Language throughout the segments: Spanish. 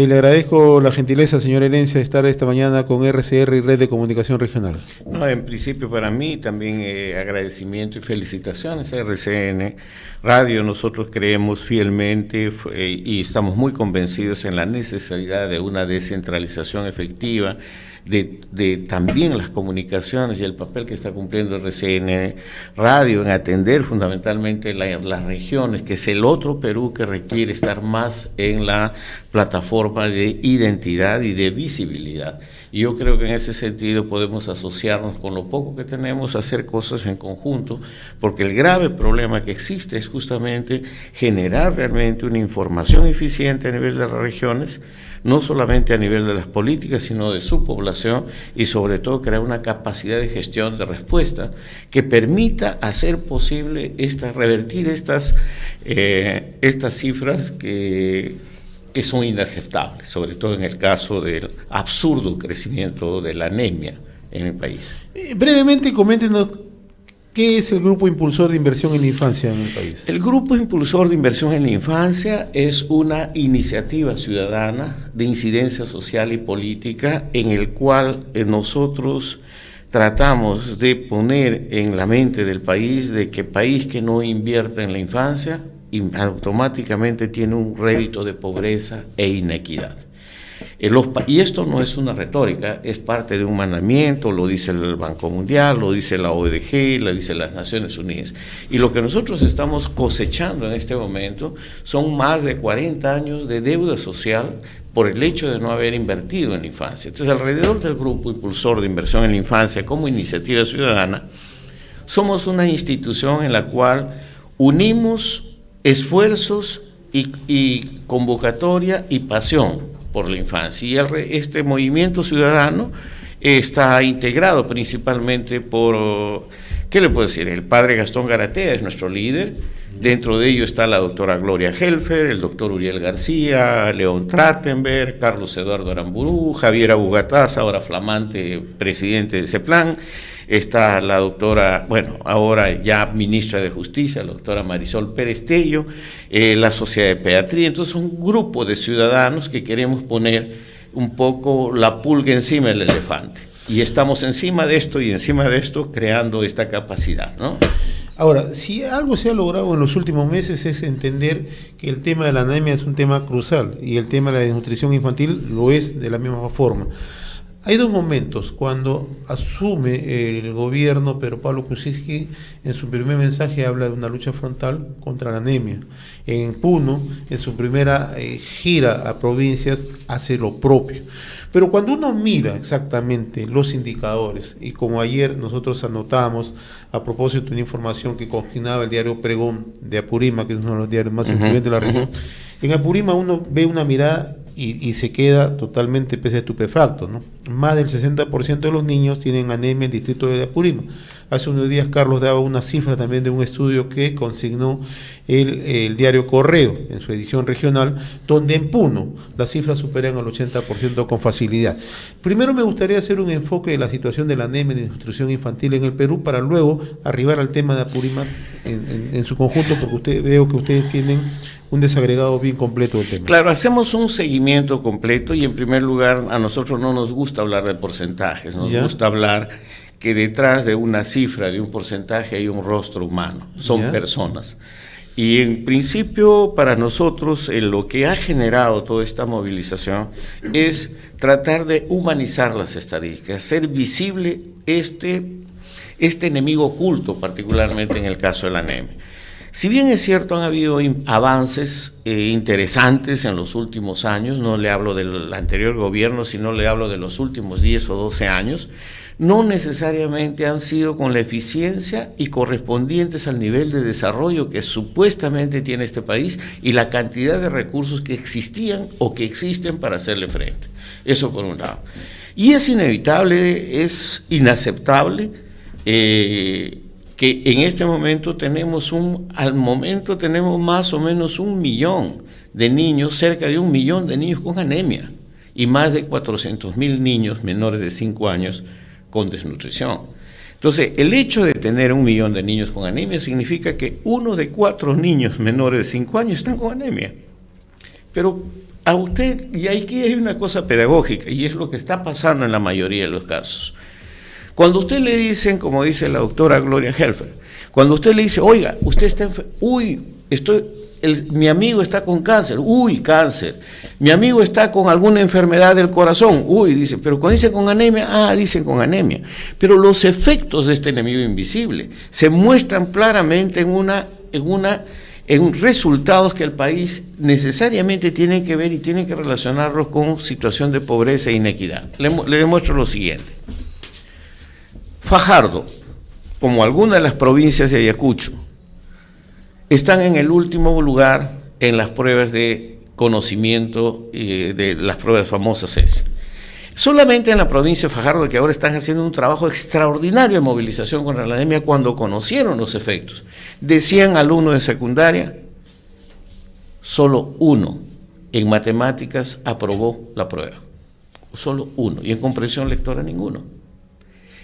Le agradezco la gentileza, señora Herencia, de estar esta mañana con RCR y Red de Comunicación Regional. No, en principio para mí también agradecimiento y felicitaciones a RCN Radio. Nosotros creemos fielmente y estamos muy convencidos en la necesidad de una descentralización efectiva de también las comunicaciones y el papel que está cumpliendo RCN Radio en atender fundamentalmente las regiones, que es el otro Perú que requiere estar más en la plataforma de identidad y de visibilidad. Y yo creo que en ese sentido podemos asociarnos con lo poco que tenemos, hacer cosas en conjunto, porque el grave problema que existe es justamente generar realmente una información eficiente a nivel de las regiones, no solamente a nivel de las políticas, sino de su población, y sobre todo crear una capacidad de gestión de respuesta que permita hacer posible revertir estas cifras que son inaceptables, sobre todo en el caso del absurdo crecimiento de la anemia en el país. Brevemente, coméntenos, ¿qué es el Grupo Impulsor de Inversión en la Infancia en el país? El Grupo Impulsor de Inversión en la Infancia es una iniciativa ciudadana de incidencia social y política en el cual nosotros tratamos de poner en la mente del país de que país que no invierta en la infancia automáticamente tiene un rédito de pobreza e inequidad. Y esto no es una retórica, es parte de un mandamiento, lo dice el Banco Mundial, lo dice la OEDG, lo dice las Naciones Unidas. Y lo que nosotros estamos cosechando en este momento son más de 40 años de deuda social por el hecho de no haber invertido en la infancia. Entonces, alrededor del Grupo Impulsor de Inversión en la Infancia como iniciativa ciudadana, somos una institución en la cual unimos esfuerzos y convocatoria y pasión por la infancia. Y este movimiento ciudadano está integrado principalmente por, ¿qué le puedo decir? El padre Gastón Garatea es nuestro líder. Dentro de ello está la doctora Gloria Helfer, el doctor Uriel García, León Trattenberg, Carlos Eduardo Aramburú, Javier Abugataz, ahora flamante presidente de CEPLAN. Está la doctora, ahora ya ministra de Justicia, la doctora Marisol Pérez Tello, la Sociedad de Pediatría. Entonces, un grupo de ciudadanos que queremos poner un poco la pulga encima del elefante. Y estamos encima de esto creando esta capacidad, ¿no? Ahora, si algo se ha logrado en los últimos meses es entender que el tema de la anemia es un tema crucial y el tema de la desnutrición infantil lo es de la misma forma. Hay dos momentos cuando asume el gobierno Pedro Pablo Kuczynski. En su primer mensaje habla de una lucha frontal contra la anemia. En Puno, en su primera gira a provincias, hace lo propio. Pero cuando uno mira exactamente los indicadores, y como ayer nosotros anotamos a propósito de una información que consignaba el diario Pregón de Apurímac, que es uno de los diarios más influyentes de la región, en Apurímac uno ve una mirada y se queda totalmente estupefacto, ¿no? Más del 60% de los niños tienen anemia en el distrito de Apurímac. Hace unos días Carlos daba una cifra también de un estudio que consignó el diario Correo en su edición regional, donde en Puno las cifras superan al 80% con facilidad. Primero me gustaría hacer un enfoque de la situación de la anemia y de nutrición infantil en el Perú, para luego arribar al tema de Apurímac en su conjunto, porque veo que ustedes tienen un desagregado bien completo del tema. Claro, hacemos un seguimiento completo y en primer lugar a nosotros no nos gusta hablar de porcentajes, nos gusta hablar que detrás de una cifra, de un porcentaje, hay un rostro humano, son personas. Y en principio para nosotros lo que ha generado toda esta movilización es tratar de humanizar las estadísticas, hacer visible este enemigo oculto, particularmente en el caso de la anemia. Si bien es cierto, han habido avances interesantes en los últimos años, no le hablo del anterior gobierno, sino le hablo de los últimos 10 o 12 años, no necesariamente han sido con la eficiencia y correspondientes al nivel de desarrollo que supuestamente tiene este país y la cantidad de recursos que existían o que existen para hacerle frente. Eso por un lado. Y es inevitable, es inaceptable que en este momento tenemos más o menos 1 millón de niños, cerca de 1 millón de niños con anemia y más de 400.000 niños menores de 5 años con desnutrición. Entonces, el hecho de tener 1 millón de niños con anemia significa que 1 de 4 niños menores de 5 años están con anemia. Pero a usted, y aquí hay una cosa pedagógica, y es lo que está pasando en la mayoría de los casos. Cuando usted le dicen, como dice la doctora Gloria Helfer, cuando usted le dice, oiga, usted está enfermo, mi amigo está con cáncer, cáncer. Mi amigo está con alguna enfermedad del corazón, dice, pero cuando dice con anemia, dicen con anemia. Pero los efectos de este enemigo invisible se muestran claramente en resultados que el país necesariamente tiene que ver y tiene que relacionarlos con situación de pobreza e inequidad. Le demuestro lo siguiente. Fajardo, como algunas de las provincias de Ayacucho, están en el último lugar en las pruebas de conocimiento, de las pruebas famosas ESI. Solamente en la provincia de Fajardo, que ahora están haciendo un trabajo extraordinario de movilización contra la anemia, cuando conocieron los efectos de 100 alumnos de secundaria, solo 1 en matemáticas aprobó la prueba. Solo 1, y en comprensión lectora ninguno.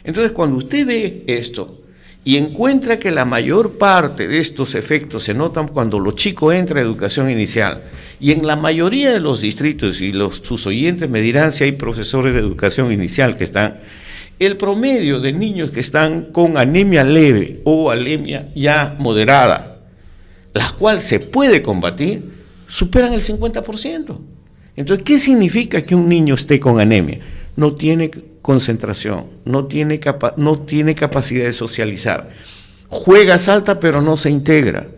Entonces, cuando usted ve esto y encuentra que la mayor parte de estos efectos se notan cuando los chicos entran a educación inicial, y en la mayoría de los distritos, y sus oyentes me dirán si hay profesores de educación inicial que están, el promedio de niños que están con anemia leve o anemia ya moderada, la cual se puede combatir, superan el 50%. Entonces, ¿qué significa que un niño esté con anemia? No tiene concentración, no tiene capacidad de socializar, juega, salta, pero no se integra,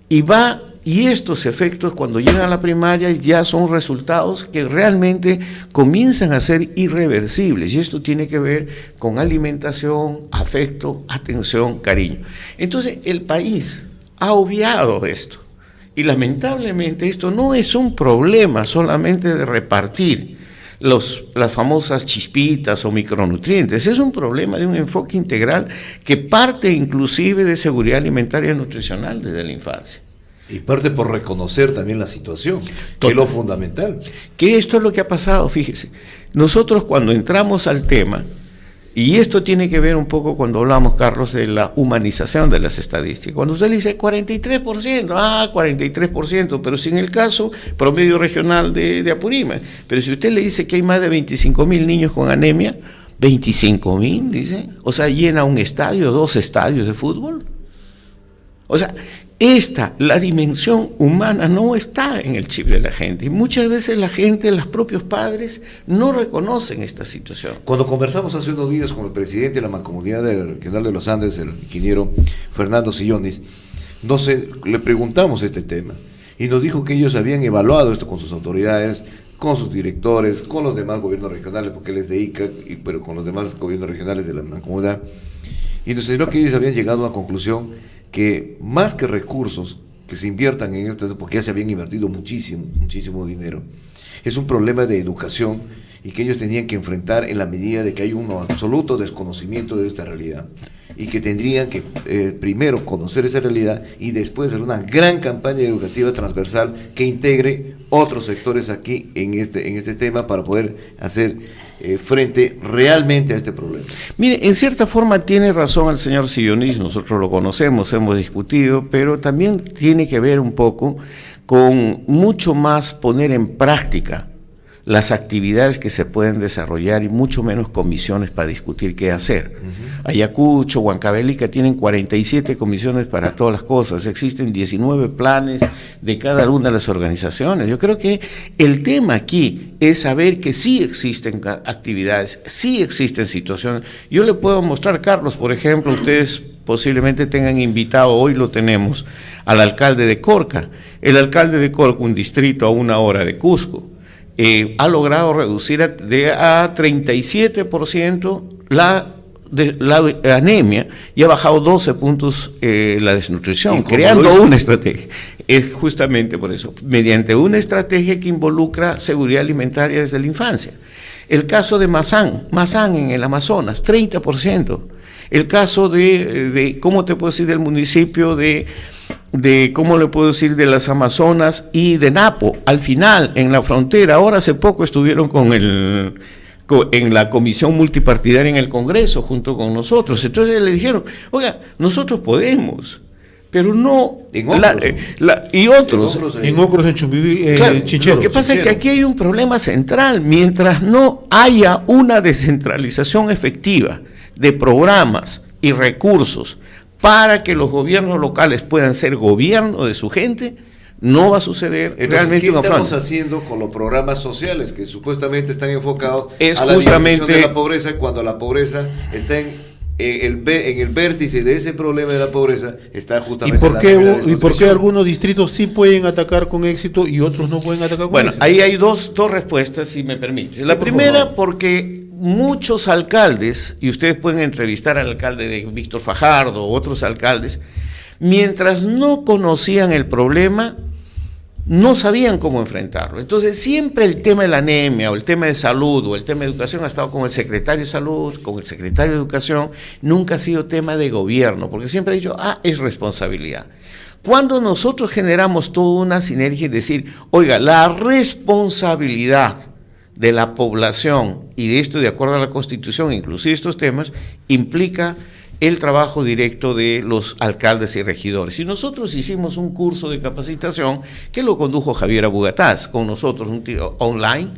y estos efectos cuando llegan a la primaria ya son resultados que realmente comienzan a ser irreversibles, y esto tiene que ver con alimentación, afecto, atención, cariño. Entonces el país ha obviado esto, y lamentablemente esto no es un problema solamente de repartir las famosas chispitas o micronutrientes, es un problema de un enfoque integral que parte inclusive de seguridad alimentaria y nutricional desde la infancia. Y parte por reconocer también la situación, que es lo fundamental. Que esto es lo que ha pasado, fíjese. Nosotros cuando entramos al tema, y esto tiene que ver un poco cuando hablamos, Carlos, de la humanización de las estadísticas. Cuando usted le dice 43%, 43%, pero si en el caso promedio regional de Apurímac, pero si usted le dice que hay más de 25.000 niños con anemia, 25.000, dice, o sea, llena un estadio, 2 estadios de fútbol. O sea, la dimensión humana no está en el chip de la gente, y muchas veces la gente, los propios padres, no reconocen esta situación. Cuando conversamos hace unos días con el presidente de la Mancomunidad Regional de los Andes, el ingeniero Fernando Sillonis, le preguntamos este tema, y nos dijo que ellos habían evaluado esto con sus autoridades, con sus directores, con los demás gobiernos regionales, porque él es de ICA, pero con los demás gobiernos regionales de la Mancomunidad, y nos dijo que ellos habían llegado a una conclusión que más que recursos que se inviertan en esto, porque ya se habían invertido muchísimo dinero, es un problema de educación, y que ellos tenían que enfrentar en la medida de que hay un absoluto desconocimiento de esta realidad, y que tendrían que primero conocer esa realidad y después hacer una gran campaña educativa transversal que integre otros sectores aquí en este tema para poder hacer frente realmente a este problema. Mire, en cierta forma tiene razón el señor Sillonis, nosotros lo conocemos, hemos discutido, pero también tiene que ver un poco con mucho más poner en práctica las actividades que se pueden desarrollar y mucho menos comisiones para discutir qué hacer. Ayacucho, Huancavelica tienen 47 comisiones para todas las cosas, existen 19 planes de cada una de las organizaciones. Yo creo que el tema aquí es saber que sí existen actividades, sí existen situaciones. Yo le puedo mostrar, Carlos, por ejemplo, ustedes posiblemente tengan invitado, hoy lo tenemos, al alcalde de Corca. El alcalde de Corca, un distrito a 1 hora de Cusco, ha logrado reducir a 37% la anemia, y ha bajado 12 puntos la desnutrición, creando una estrategia. Es justamente por eso, mediante una estrategia que involucra seguridad alimentaria desde la infancia. El caso de Mazán en el Amazonas, 30%. El caso ¿cómo te puedo decir?, del municipio ¿cómo le puedo decir?, de las Amazonas y de Napo, al final, en la frontera. Ahora hace poco estuvieron en la comisión multipartidaria en el Congreso junto con nosotros. Entonces le dijeron, oiga, nosotros podemos, pero no En Ocros, y otros. En Ocros, en Chumbiví, Claro, Chinchero. lo que pasa es que aquí hay un problema central. Mientras no haya una descentralización efectiva de programas y recursos para que los gobiernos locales puedan ser gobierno de su gente, no va a suceder. Entonces, realmente ¿qué un estamos afront. haciendo con los programas sociales que supuestamente están enfocados Es a la justamente disminución de la pobreza, cuando la pobreza está en el vértice de ese problema de la pobreza está ¿Y justamente por la qué, desnutrición? y por qué algunos distritos sí pueden atacar con éxito y otros no pueden atacar con Bueno, éxito? ahí hay dos respuestas, si me permite. La por primera, favor. porque muchos alcaldes, y ustedes pueden entrevistar al alcalde de Víctor Fajardo o otros alcaldes, mientras no conocían el problema, no sabían cómo enfrentarlo. Entonces, siempre el tema de la anemia, o el tema de salud, o el tema de educación ha estado con el secretario de salud, con el secretario de educación, nunca ha sido tema de gobierno, porque siempre ha dicho, es responsabilidad. Cuando nosotros generamos toda una sinergia y decir, oiga, la responsabilidad de la población, y de esto de acuerdo a la Constitución, inclusive estos temas, implica el trabajo directo de los alcaldes y regidores. Y nosotros hicimos un curso de capacitación que lo condujo Javier Abugataz, con nosotros online,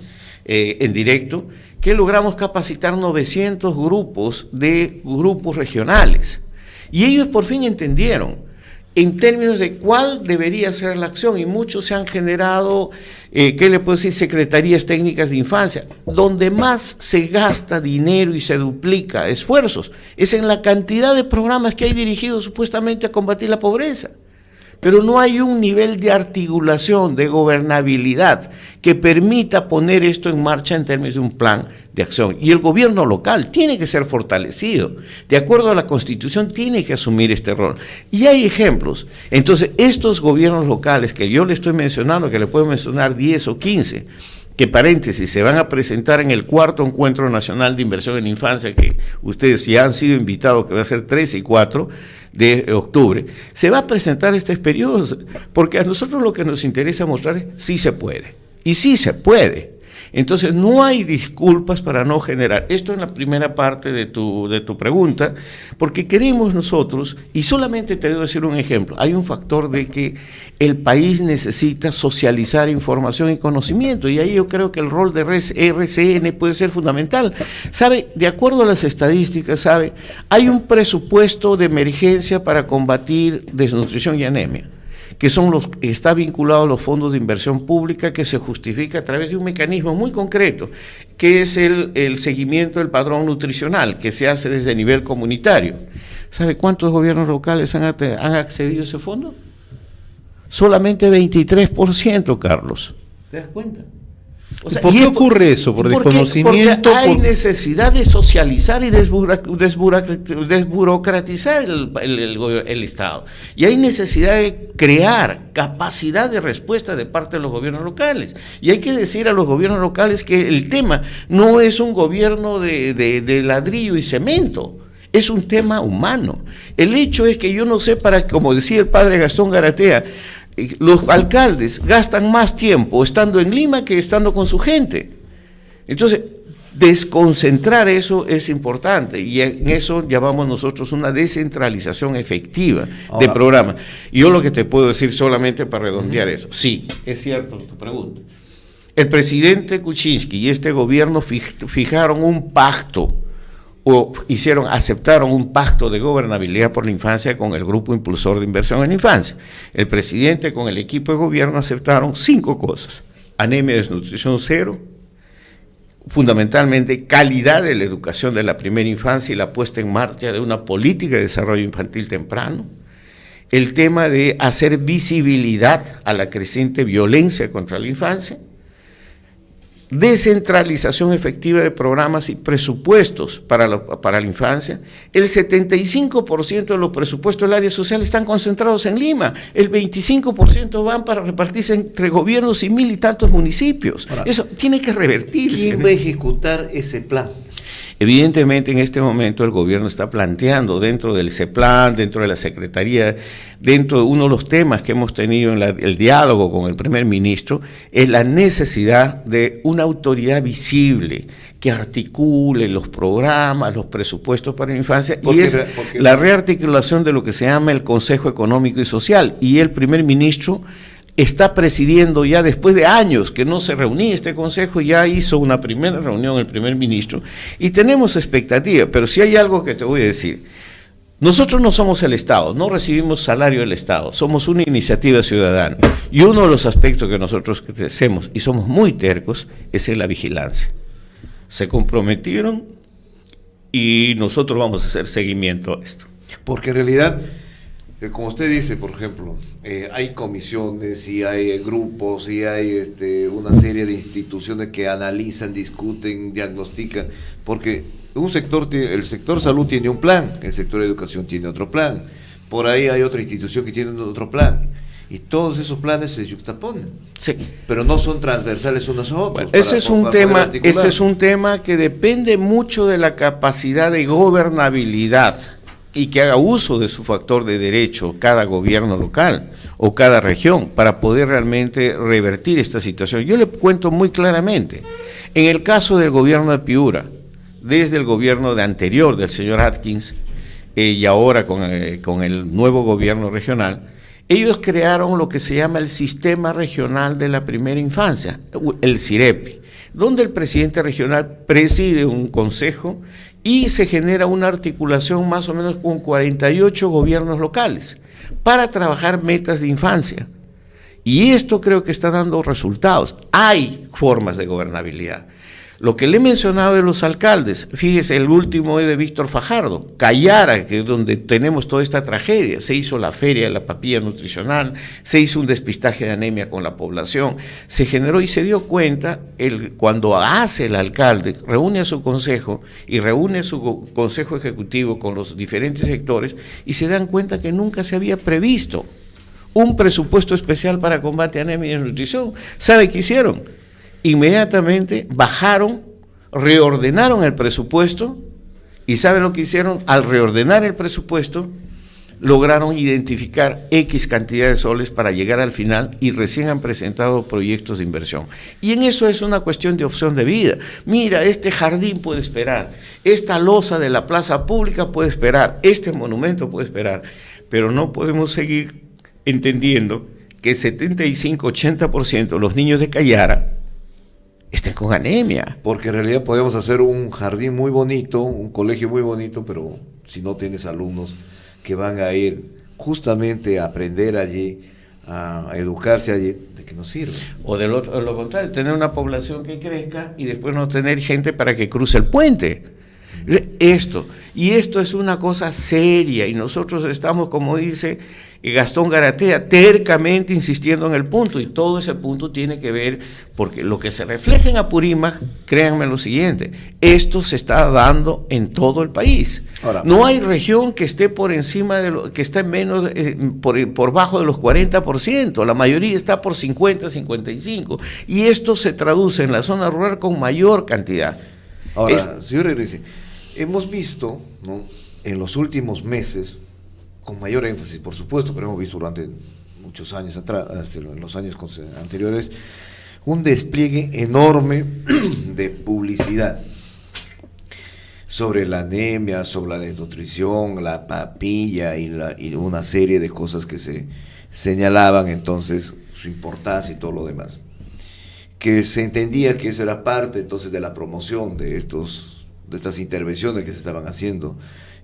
en directo, que logramos capacitar 900 grupos regionales. Y ellos por fin entendieron en términos de cuál debería ser la acción, y muchos se han generado, ¿qué le puedo decir?, secretarías técnicas de infancia. Donde más se gasta dinero y se duplica esfuerzos es en la cantidad de programas que hay dirigidos supuestamente a combatir la pobreza. Pero no hay un nivel de articulación, de gobernabilidad, que permita poner esto en marcha en términos de un plan de acción. Y el gobierno local tiene que ser fortalecido. De acuerdo a la Constitución, tiene que asumir este rol. Y hay ejemplos. Entonces, estos gobiernos locales que yo le estoy mencionando, que le puedo mencionar 10 o 15, que paréntesis, se van a presentar en el 4º Encuentro Nacional de Inversión en Infancia, que ustedes ya han sido invitados, que va a ser 13 y 4 de octubre, se va a presentar este periodo, porque a nosotros lo que nos interesa mostrar es sí se puede, y sí se puede. Entonces no hay disculpas para no generar. Esto en la primera parte de tu pregunta, porque queremos nosotros, y solamente te debo decir un ejemplo, hay un factor de que el país necesita socializar información y conocimiento, y ahí yo creo que el rol de RCN puede ser fundamental. ¿Sabe? De acuerdo a las estadísticas, ¿sabe? Hay un presupuesto de emergencia para combatir desnutrición y anemia, que está vinculado a los fondos de inversión pública, que se justifica a través de un mecanismo muy concreto, que es el seguimiento del padrón nutricional, que se hace desde nivel comunitario. ¿Sabe cuántos gobiernos locales han accedido a ese fondo? Solamente 23%, Carlos. ¿Te das cuenta? O sea, ¿Por qué ocurre eso? ¿Por desconocimiento? Porque hay necesidad de socializar y desburocratizar el Estado. Y hay necesidad de crear capacidad de respuesta de parte de los gobiernos locales. Y hay que decir a los gobiernos locales que el tema no es un gobierno de ladrillo y cemento. Es un tema humano. El hecho es que yo no sé, como decía el padre Gastón Garatea, los alcaldes gastan más tiempo estando en Lima que estando con su gente. Entonces, desconcentrar eso es importante, y en eso llamamos nosotros una descentralización efectiva de programas. Y yo lo que te puedo decir solamente para redondear eso, sí, es cierto tu pregunta. El presidente Kuczynski y este gobierno fijaron un pacto, aceptaron un pacto de gobernabilidad por la infancia con el Grupo Impulsor de Inversión en Infancia. El presidente con el equipo de gobierno aceptaron 5 cosas: anemia y desnutrición cero, fundamentalmente calidad de la educación de la primera infancia y la puesta en marcha de una política de desarrollo infantil temprano, el tema de hacer visibilidad a la creciente violencia contra la infancia, descentralización efectiva de programas y presupuestos para la infancia. El 75% de los presupuestos del área social están concentrados en Lima, el 25% van para repartirse entre gobiernos y 1000 y tantos municipios. Ahora, eso tiene que revertirse. ¿Quién va a ejecutar ese plan? Evidentemente, en este momento el gobierno está planteando dentro del CEPLAN, dentro de la Secretaría, dentro de uno de los temas que hemos tenido en el diálogo con el primer ministro, es la necesidad de una autoridad visible que articule los programas, los presupuestos para la infancia, y es la rearticulación de lo que se llama el Consejo Económico y Social, y el primer ministro está presidiendo ya después de años que no se reunía este consejo, ya hizo una primera reunión el primer ministro y tenemos expectativa, pero si hay algo que te voy a decir, nosotros no somos el Estado, no recibimos salario del Estado, somos una iniciativa ciudadana y uno de los aspectos que nosotros hacemos y somos muy tercos es en la vigilancia. Se comprometieron y nosotros vamos a hacer seguimiento a esto. Porque en realidad, como usted dice, por ejemplo, hay comisiones y hay grupos y hay una serie de instituciones que analizan, discuten, diagnostican, porque un sector, el sector salud tiene un plan, el sector educación tiene otro plan, por ahí hay otra institución que tiene otro plan, y todos esos planes se yuxtaponen, sí, pero no son transversales unos a otros. Bueno, ese es un tema que depende mucho de la capacidad de gobernabilidad y que haga uso de su factor de derecho cada gobierno local o cada región para poder realmente revertir esta situación. Yo le cuento muy claramente, en el caso del gobierno de Piura, desde el gobierno anterior del señor Atkins y ahora con el nuevo gobierno regional, ellos crearon lo que se llama el Sistema Regional de la Primera Infancia, el CIREPI, donde el presidente regional preside un consejo y se genera una articulación más o menos con 48 gobiernos locales para trabajar metas de infancia. Y esto creo que está dando resultados. Hay formas de gobernabilidad. Lo que le he mencionado de los alcaldes, fíjese, el último es de Víctor Fajardo, Cayara, que es donde tenemos toda esta tragedia, se hizo la feria de la papilla nutricional, se hizo un despistaje de anemia con la población, se generó y se dio cuenta, cuando hace el alcalde, reúne a su consejo y reúne a su consejo ejecutivo con los diferentes sectores y se dan cuenta que nunca se había previsto un presupuesto especial para combate a anemia y desnutrición. ¿Sabe qué hicieron? Inmediatamente bajaron, reordenaron el presupuesto y ¿saben lo que hicieron? Al reordenar el presupuesto lograron identificar X cantidad de soles para llegar al final y recién han presentado proyectos de inversión. Y en eso es una cuestión de opción de vida. Mira, este jardín puede esperar, esta losa de la plaza pública puede esperar, este monumento puede esperar, pero no podemos seguir entendiendo que 75-80% de los niños de Cayara estén con anemia. Porque en realidad podemos hacer un jardín muy bonito, un colegio muy bonito, pero si no tienes alumnos que van a ir justamente a aprender allí, a educarse allí, ¿de qué nos sirve? O de lo contrario, tener una población que crezca y después no tener gente para que cruce el puente. Esto es una cosa seria y nosotros estamos, como dice Gastón Garatea, tercamente insistiendo en el punto, y todo ese punto tiene que ver, porque lo que se refleja en Apurímac, créanme lo siguiente, esto se está dando en todo el país. Ahora, no hay región que esté por encima de lo que esté menos, por bajo de los 40%, la mayoría está por 50, 55, y esto se traduce en la zona rural con mayor cantidad. Ahora, señor Iglesia, hemos visto, ¿no?, en los últimos meses, con mayor énfasis, por supuesto, pero hemos visto durante muchos años atrás, en los años anteriores, un despliegue enorme de publicidad sobre la anemia, sobre la desnutrición, la papilla y una serie de cosas que se señalaban entonces su importancia y todo lo demás. Que se entendía que eso era parte entonces de la promoción de estas intervenciones que se estaban haciendo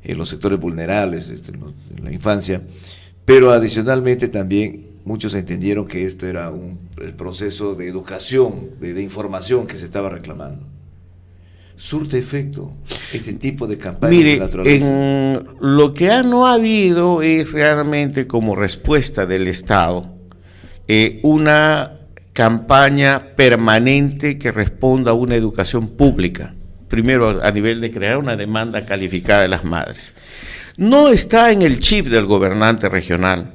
en los sectores vulnerables, en la infancia, pero adicionalmente también muchos entendieron que esto era el proceso de educación, de información que se estaba reclamando. ¿Surte efecto ese tipo de campañas de naturaleza? Lo que no ha habido es realmente como respuesta del Estado una campaña permanente que responda a una educación pública. Primero, a nivel de crear una demanda calificada de las madres. No está en el chip del gobernante regional,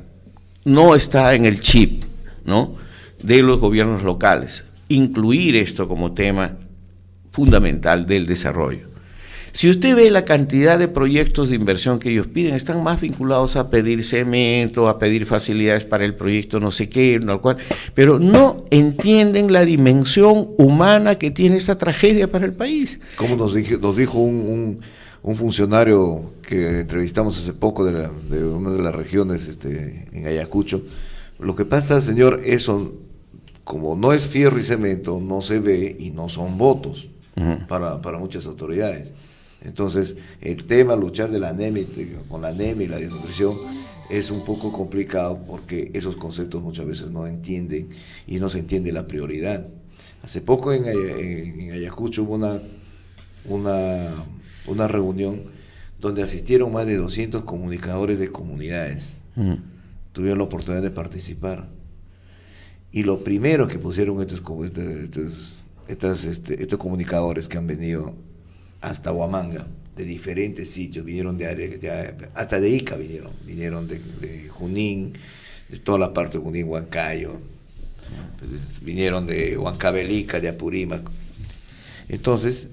no está en el chip, ¿no?, de los gobiernos locales, incluir esto como tema fundamental del desarrollo. Si usted ve la cantidad de proyectos de inversión que ellos piden, están más vinculados a pedir cemento, a pedir facilidades para el proyecto no sé qué, pero no entienden la dimensión humana que tiene esta tragedia para el país. Como nos dijo un funcionario que entrevistamos hace poco de una de las regiones en Ayacucho, lo que pasa, señor, eso, como no es fierro y cemento, no se ve y no son votos para muchas autoridades. Entonces, el tema, luchar de la anemia, con la anemia y la desnutrición, es un poco complicado porque esos conceptos muchas veces no entienden y no se entiende la prioridad. Hace poco en Ayacucho hubo una reunión donde asistieron más de 200 comunicadores de comunidades. Tuvieron la oportunidad de participar. Y lo primero que pusieron estos comunicadores que han venido hasta Huamanga, de diferentes sitios, vinieron hasta de Ica vinieron de Junín, de toda la parte de Junín, Huancayo, vinieron de Huancavelica, de Apurímac. Entonces,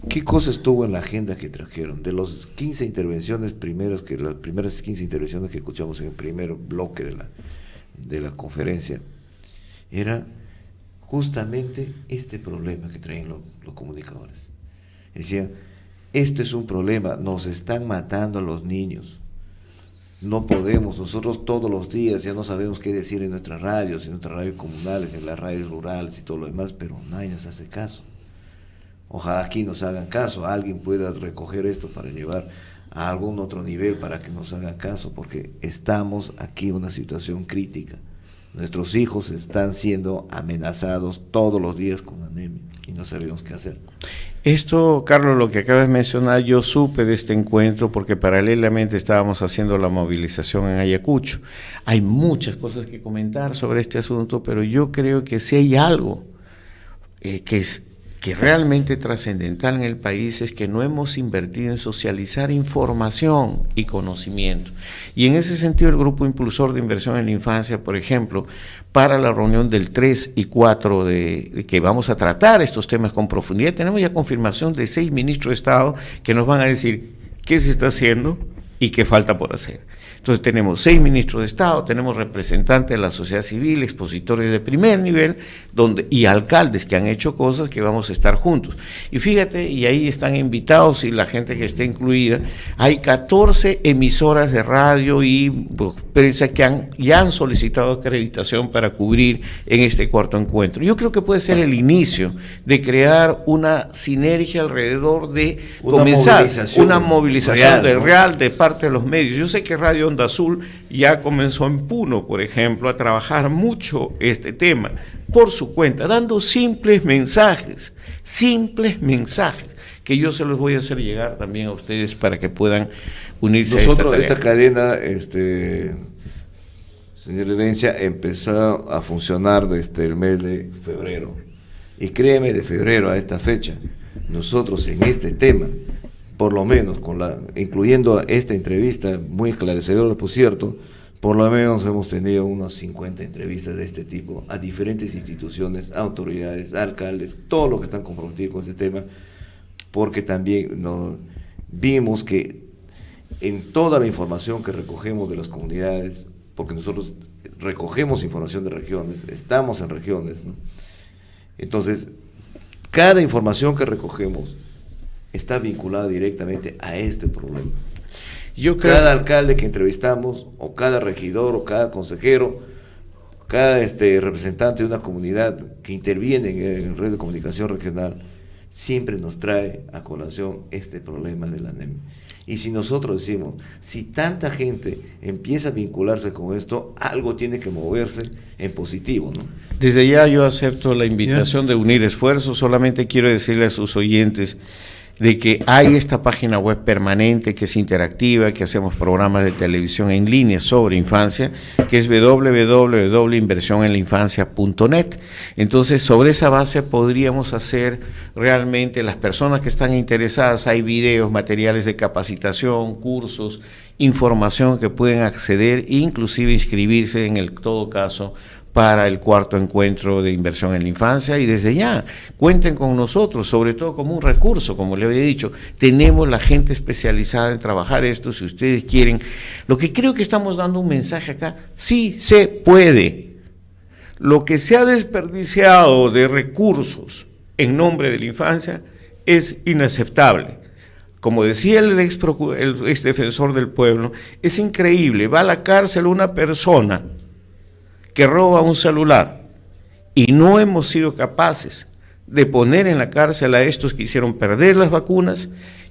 ¿qué cosa estuvo en la agenda que trajeron? De los 15 intervenciones las primeras 15 intervenciones que escuchamos en el primer bloque de la conferencia, era justamente este problema que traen los comunicadores. Decían, esto es un problema, nos están matando a los niños. No podemos, nosotros todos los días ya no sabemos qué decir en nuestras radios comunales, en las radios rurales y todo lo demás, pero nadie nos hace caso. Ojalá aquí nos hagan caso, alguien pueda recoger esto para llevar a algún otro nivel para que nos hagan caso, porque estamos aquí en una situación crítica. Nuestros hijos están siendo amenazados todos los días con anemia y no sabemos qué hacer. Esto, Carlos, lo que acabas de mencionar, yo supe de este encuentro porque paralelamente estábamos haciendo la movilización en Ayacucho. Hay muchas cosas que comentar sobre este asunto, pero yo creo que si hay algo que es realmente trascendental en el país, es que no hemos invertido en socializar información y conocimiento. Y en ese sentido, el Grupo Impulsor de Inversión en la Infancia, por ejemplo, para la reunión del 3 y 4 de que vamos a tratar estos temas con profundidad, tenemos ya confirmación de 6 ministros de Estado que nos van a decir qué se está haciendo y qué falta por hacer. Entonces tenemos 6 ministros de Estado, tenemos representantes de la sociedad civil, expositores de primer nivel, y alcaldes que han hecho cosas que vamos a estar juntos. Y fíjate, y ahí están invitados y la gente que esté incluida, hay 14 emisoras de radio y prensa que ya han solicitado acreditación para cubrir en este cuarto encuentro. Yo creo que puede ser el inicio de crear una sinergia alrededor de comenzar una movilización real de parte de los medios. Yo sé que Radio Onda Azul ya comenzó en Puno, por ejemplo, a trabajar mucho este tema por su cuenta, dando simples mensajes, que yo se los voy a hacer llegar también a ustedes para que puedan unirse a esta tarea. Esta cadena, señor Herencia, empezó a funcionar desde el mes de febrero. Y créeme, de febrero a esta fecha, nosotros en este tema, por lo menos incluyendo esta entrevista muy esclarecedora, por cierto, por lo menos hemos tenido unas 50 entrevistas de este tipo a diferentes instituciones, autoridades, alcaldes, todos los que están comprometidos con este tema, porque también vimos que en toda la información que recogemos de las comunidades, porque nosotros recogemos información de regiones, estamos en regiones, ¿no? Entonces, cada información que recogemos está vinculada directamente a este problema. Cada alcalde que entrevistamos, o cada regidor, o cada consejero, cada representante de una comunidad que interviene en el red de comunicación regional, siempre nos trae a colación este problema de la anemia. Y si nosotros decimos, si tanta gente empieza a vincularse con esto, algo tiene que moverse en positivo, ¿no? Desde ya yo acepto la invitación de unir esfuerzos. Solamente quiero decirle a sus oyentes de que hay esta página web permanente que es interactiva, que hacemos programas de televisión en línea sobre infancia, que es www.inversionenlainfancia.net. Entonces, sobre esa base podríamos hacer realmente, las personas que están interesadas, hay videos, materiales de capacitación, cursos, información que pueden acceder, inclusive inscribirse en todo caso, para el cuarto encuentro de inversión en la infancia, y desde ya cuenten con nosotros, sobre todo como un recurso, como le había dicho, tenemos la gente especializada en trabajar esto, si ustedes quieren. Lo que creo que estamos dando un mensaje acá, sí se puede. Lo que se ha desperdiciado de recursos en nombre de la infancia es inaceptable. Como decía el ex defensor del pueblo, es increíble, va a la cárcel una persona que roba un celular y no hemos sido capaces de poner en la cárcel a estos que hicieron perder las vacunas,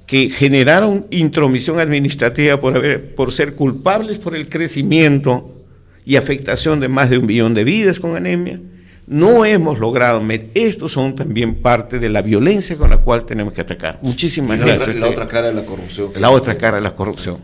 que generaron intromisión administrativa por ser culpables por el crecimiento y afectación de más de 1 millón de vidas con anemia. No hemos logrado, estos son también parte de la violencia con la cual tenemos que atacar. Muchísimas gracias. La otra cara de la corrupción. La otra cara de la corrupción.